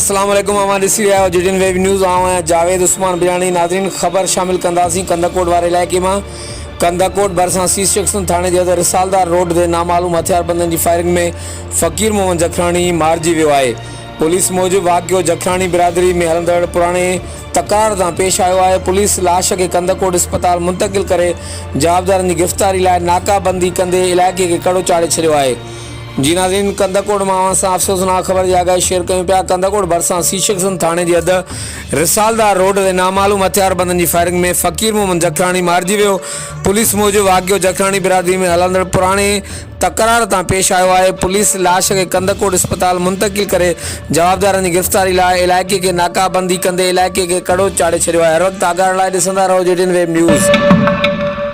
अस्सलाम वालेकुम। हमारे जिटिन वेब न्यूज़ आया जावेद उस्मान बिरानी। नाज़रीन, ख़बर शामिल कंदासीं कंदाकोट वारे इलाइक़े में। कंदाकोट भरिसां सी सेक्शन थाने जे अंदरि रिसालदार रोड ते नामालूम हथियारबंदनि जी फायरिंग में फ़कीर मोहम्मद जखराणी मारिजी वियो आहे। पुलिस मूजिबि वाक़ियो जखराणी बिरादरी में हलंदड़ पुराणे तकरार तां पेश आयो आहे। पुलिस लाश खे कंदाकोट अस्पताल मुंतक़िल करे जवाबदारनि जी गिरफ़्तारी लाइ नाकाबंदी कंदे इलाइक़े खे कड़ो चाढ़े छॾियो आहे। जी नाज़रीन, कंदाकोट मां असां अफ़सोसनाक ख़बर जी आगाही शेयर कयूं पिया। कंदाकोट भरिसां सी सेक्शन थाने जे अधु रिसालदार रोड ते नामालूम हथियारबंदनि जी फायरिंग में फ़कीर मोहम्मद जखराणी मारिजी वियो। पुलिस मूजिबि वाक़ियो जखराणी बिरादरी में हलंदड़ पुराणे तकरार तां पेश आयो आहे। पुलिस लाश खे कंदाकोट अस्पताल मुंतक़िल करे जवाबदारनि जी गिरफ़्तारी लाइ इलाइक़े खे नाकाबंदी कंदे इलाइक़े खे कड़ो चाढ़े छॾियो आहे। हर वक़्तु आगाह लाइ ॾिसंदा रहो JTN वेब न्यूज़।